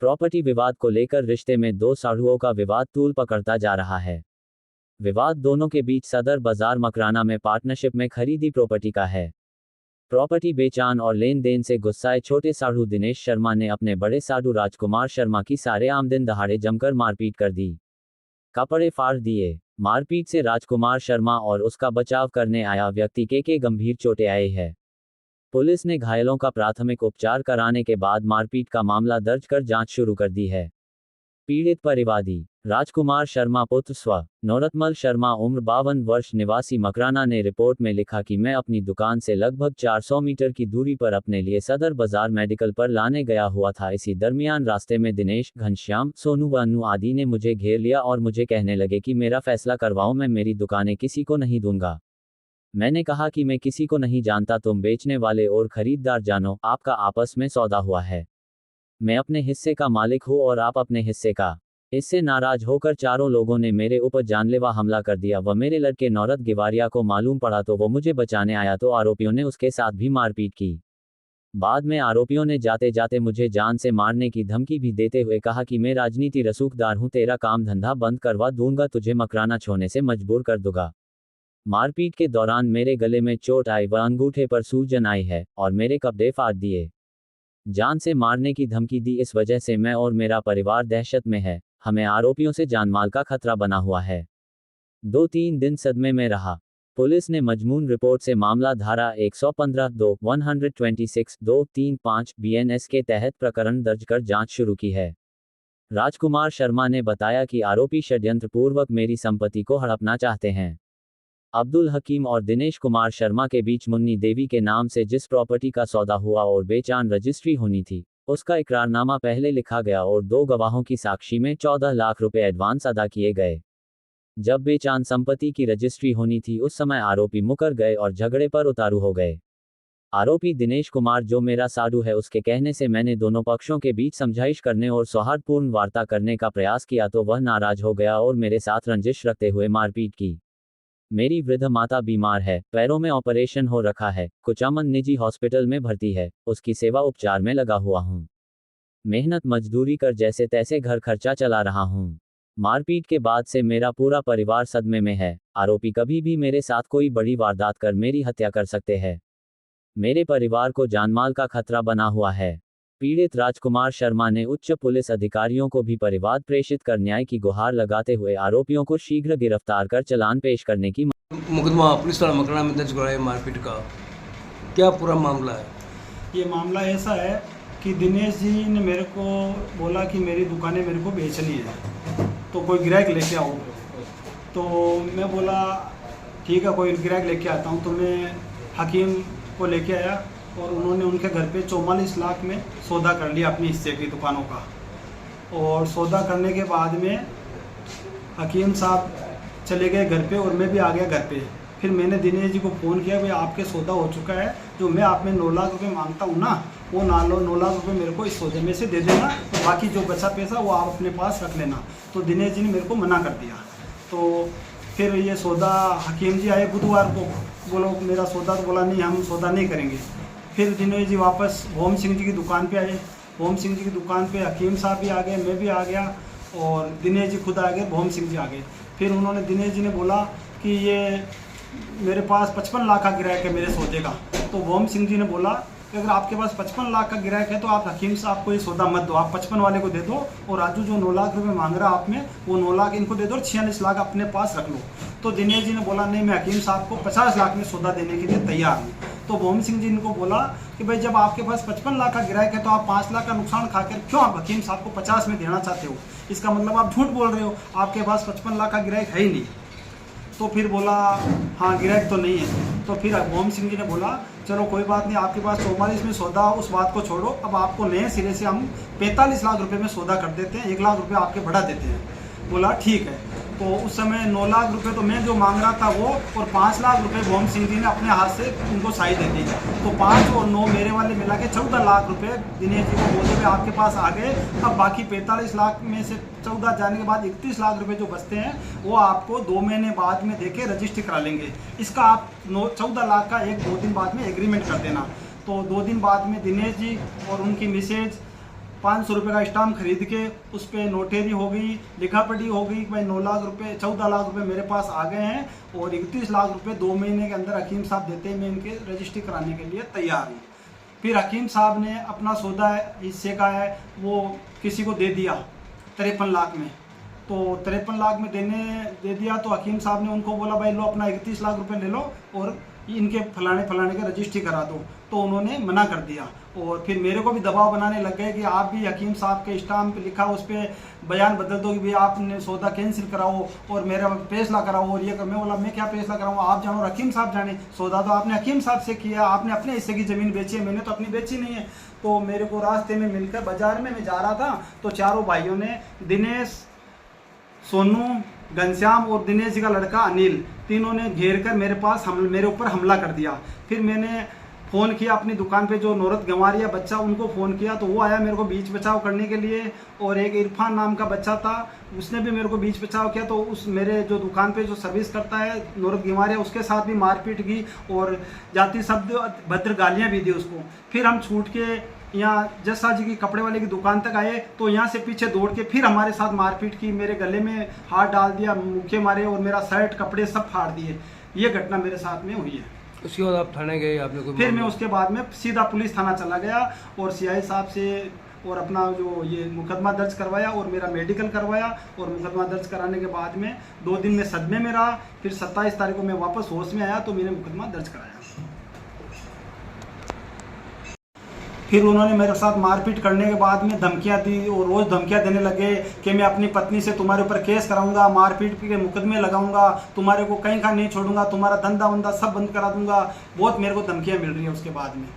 Property विवाद को लेकर रिश्ते में दो साढ़ुओं का विवाद तूल पकड़ता जा रहा है। विवाद दोनों के बीच सदर बाजार मकराना में पार्टनरशिप में खरीदी प्रॉपर्टी का है। प्रॉपर्टी बेचान और लेन देन से गुस्साए छोटे साढ़ू दिनेश शर्मा ने अपने बड़े साढ़ू राजकुमार शर्मा की सारे आम दिन दहाड़े जमकर मारपीट कर दी। कपड़े फाड़ दिए। मारपीट से राजकुमार शर्मा और उसका बचाव करने आया व्यक्ति के गंभीर चोटें आई है। पुलिस ने घायलों का प्राथमिक उपचार कराने के बाद मारपीट का मामला दर्ज कर जांच शुरू कर दी है। पीड़ित परिवादी राजकुमार शर्मा पुत्र स्व नौरतमल शर्मा उम्र 52 वर्ष निवासी मकराना ने रिपोर्ट में लिखा कि मैं अपनी दुकान से लगभग 400 मीटर की दूरी पर अपने लिए सदर बाजार मेडिकल पर लाने गया हुआ था। इसी दरमियान रास्ते में दिनेश, घनश्याम, सोनू व अनु आदि ने मुझे घेर लिया और मुझे कहने लगे कि मेरा फैसला करवाओ, मैं मेरी दुकानें किसी को नहीं दूंगा। मैंने कहा कि मैं किसी को नहीं जानता, तुम बेचने वाले और खरीददार जानो, आपका आपस में सौदा हुआ है। मैं अपने हिस्से का मालिक हूँ और आप अपने हिस्से का। इससे नाराज होकर चारों लोगों ने मेरे ऊपर जानलेवा हमला कर दिया व मेरे लड़के नौरत गिवारिया को मालूम पड़ा तो वो मुझे बचाने आया तो आरोपियों ने उसके साथ भी मारपीट की। बाद में आरोपियों ने जाते जाते मुझे जान से मारने की धमकी भी देते हुए कहा कि मैं राजनीति रसूखदार हूँ, तेरा काम धंधा बंद करवा दूंगा, तुझे मकराना छोड़ने से मजबूर कर दूंगा। मारपीट के दौरान मेरे गले में चोट आई व अंगूठे पर सूजन आई है और मेरे कपड़े फाड़ दिए। जान से मारने की धमकी दी। इस वजह से मैं और मेरा परिवार दहशत में है। हमें आरोपियों से जानमाल का खतरा बना हुआ है। 2-3 दिन सदमे में रहा। पुलिस ने मजमून रिपोर्ट से मामला धारा 115(2), 126, 235 BNS के तहत प्रकरण दर्ज कर जांच शुरू की है। राजकुमार शर्मा ने बताया कि आरोपी षड्यंत्रपूर्वक मेरी संपत्ति को हड़पना चाहते हैं। अब्दुल हकीम और दिनेश कुमार शर्मा के बीच मुन्नी देवी के नाम से जिस प्रॉपर्टी का सौदा हुआ और बेचान रजिस्ट्री होनी थी, उसका इकरारनामा पहले लिखा गया और 2 गवाहों की साक्षी में 14 लाख रुपए एडवांस अदा किए गए। जब बेचान संपत्ति की रजिस्ट्री होनी थी उस समय आरोपी मुकर गए और झगड़े पर उतारू हो गए। आरोपी दिनेश कुमार, जो मेरा साधु है, उसके कहने से मैंने दोनों पक्षों के बीच समझाइश करने और सौहार्दपूर्ण वार्ता करने का प्रयास किया तो वह नाराज हो गया और मेरे साथ रंजिश रखते हुए मारपीट की। मेरी वृद्ध माता बीमार है, पैरों में ऑपरेशन हो रखा है, कुचामन निजी हॉस्पिटल में भर्ती है, उसकी सेवा उपचार में लगा हुआ हूँ। मेहनत मजदूरी कर जैसे तैसे घर खर्चा चला रहा हूँ। मारपीट के बाद से मेरा पूरा परिवार सदमे में है। आरोपी कभी भी मेरे साथ कोई बड़ी वारदात कर मेरी हत्या कर सकते हैं। मेरे परिवार को जानमाल का खतरा बना हुआ है। पीड़ित राजकुमार शर्मा ने उच्च पुलिस अधिकारियों को भी परिवाद प्रेषित कर न्याय की गुहार लगाते हुए आरोपियों को शीघ्र गिरफ्तार कर चालान पेश करने की मुकदमा पुलिस थाना मकराना में दर्ज कराया मारपीट का। क्या पूरा मामला है? ये मामला ऐसा है कि दिनेश जी ने मेरे को बोला कि मेरी दुकानें मेरे को बेचनी है, तो कोई ग्राहक लेके आओ। तो मैं बोला ठीक है, कोई ग्राहक लेके आता हूँ। तो मैं हकीम को लेके आया और उन्होंने उनके घर पे 44 लाख में सौदा कर लिया अपनी हिस्से की दुकानों का। और सौदा करने के बाद में हकीम साहब चले गए घर पे और मैं भी आ गया घर पे। फिर मैंने दिनेश जी को फ़ोन किया, भाई आपके सौदा हो चुका है, जो मैं आप में 9 लाख रुपए मांगता हूँ ना, वो 9 लाख रुपए मेरे को इस सौदे में से दे देना, तो बाकी जो बचा पैसा वो आप अपने पास रख लेना। तो दिनेश जी ने मेरे को मना कर दिया। तो फिर ये सौदा हकीम जी आए बुधवार को, बोलो मेरा सौदा, तो बोला नहीं हम सौदा नहीं करेंगे। फिर दिनेश जी वापस भोम सिंह जी की दुकान पे आए। भोम सिंह जी की दुकान पे हकीम साहब भी आ गए, मैं भी आ गया और दिनेश जी खुद आ गए, भोम सिंह जी आ गए। फिर उन्होंने दिनेश जी ने बोला कि ये मेरे पास 55 लाख का गिरायक है मेरे सौदे का। तो भोम सिंह जी ने बोला कि अगर आपके पास 55 लाख का गिरायक है तो आप हकीम साहब को ये सौदा मत दो, आप 55 वाले को दे दो और राजू जो 9 लाख रुपए मांग रहा है आप में, वो 9 लाख इनको दे दो और 46 लाख अपने पास रख लो। तो दिनेश जी ने बोला नहीं, मैं हकीम साहब को 50 लाख में सौदा देने के लिए तैयार हूँ। तो भोम सिंह जी इनको बोला कि भाई जब आपके पास 55 लाख का गिरायक है तो आप 5 लाख का नुकसान खाकर क्यों आप हकीम साहब को 50 में देना चाहते हो? इसका मतलब आप झूठ बोल रहे हो, आपके पास 55 लाख का गिरायक है ही नहीं। तो फिर बोला हाँ गिरायक तो नहीं है। तो फिर भोम सिंह जी ने बोला चलो कोई बात नहीं, आपके पास 44 में सौदा, उस बात को छोड़ो, अब आपको नए सिरे से हम 45 लाख रुपए में सौदा कर देते हैं, 1 लाख रुपए आपके बढ़ा देते हैं। बोला ठीक है। तो उस समय 9 लाख रुपए तो मैं जो मांग रहा था वो, और 5 लाख रुपए भोम सिंह जी ने अपने हाथ से उनको साई दे दी। तो 5 और 9 मेरे वाले मिला के 14 लाख रुपए दिनेश जी को बोलते हुए आपके पास आ गए। अब बाकी 45 लाख में से 14 जाने के बाद 31 लाख रुपए जो बचते हैं वो आपको 2 महीने बाद में देके रजिस्ट्री करा लेंगे। इसका आप 14 लाख का 1-2 दिन बाद में एग्रीमेंट कर देना। तो 2 दिन बाद में दिनेश जी और उनकी मिसेज 500 रुपये का स्टाम्प खरीद के उस पर नोटेरी हो गई, लिखा पढ़ी हो गई कि भाई 9 लाख रुपए 14 लाख रुपए मेरे पास आ गए हैं और 31 लाख रुपए 2 महीने के अंदर हकीम साहब देते हैं, मैं इनके रजिस्ट्री कराने के लिए तैयार हूँ। फिर हकीम साहब ने अपना सौदा हिस्से का है वो किसी को दे दिया 53 लाख में। तो 53 लाख में दे दिया तो हकीम साहब ने उनको बोला भाई लो अपना 31 लाख रुपए ले लो और इनके फलाने के रजिस्ट्री करा दो। तो उन्होंने मना कर दिया और फिर मेरे को भी दबाव बनाने लग गए कि आप भी हकीम साहब के स्टाम्प पे लिखा उस पर बयान बदल दो कि भाई आपने सौदा कैंसिल कराओ और मेरा फैसला कराओ और ये कर। मैं बोला मैं क्या फैसला कराऊँ, आप जानो, हकीम साहब जाने। सौदा तो आपने हकीम साहब से किया, आपने अपने हिस्से की ज़मीन बेची है, मैंने तो अपनी बेची नहीं है। तो मेरे को रास्ते में मिलकर बाजार में मैं जा रहा था तो चारों भाइयों ने, दिनेश, सोनू, घनश्याम और दिनेश जी का लड़का अनिल, तीनों ने घेर कर मेरे ऊपर हमला कर दिया। फिर मैंने फ़ोन किया अपनी दुकान पे जो नौरत गंवारिया बच्चा, उनको फ़ोन किया तो वो आया मेरे को बीच बचाव करने के लिए। और एक इरफान नाम का बच्चा था, उसने भी मेरे को बीच बचाव किया। तो उस मेरे जो दुकान पे जो सर्विस करता है नौरत गंवारिया, उसके साथ भी मारपीट की और जाति शब्द भद्र गालियाँ भी दी उसको। फिर हम छूट के यहाँ जस्सा जी की कपड़े वाले की दुकान तक आए तो यहाँ से पीछे दौड़ के फिर हमारे साथ मारपीट की, मेरे गले में हाथ डाल दिया, मुक्के मारे और मेरा शर्ट कपड़े सब फाड़ दिए। ये घटना मेरे साथ में हुई है। उसके बाद आप थाने गए, आपने कोई फिर मैं उसके बाद में सीधा पुलिस थाना चला गया और सीआई साहब से और अपना जो ये मुकदमा दर्ज करवाया और मेरा मेडिकल करवाया। और मुकदमा दर्ज कराने के बाद में 2 दिन में सदमे में रहा। फिर 27 तारीख को मैं वापस होश में आया तो मैंने मुकदमा दर्ज कराया। फिर उन्होंने मेरे साथ मारपीट करने के बाद में धमकियां दी और रोज़ धमकियां देने लगे कि मैं अपनी पत्नी से तुम्हारे ऊपर केस कराऊंगा, मारपीट के मुकदमे लगाऊंगा, तुम्हारे को कहीं का नहीं छोड़ूंगा, तुम्हारा धंधा वंधा सब बंद करा दूंगा। बहुत मेरे को धमकियां मिल रही है उसके बाद में।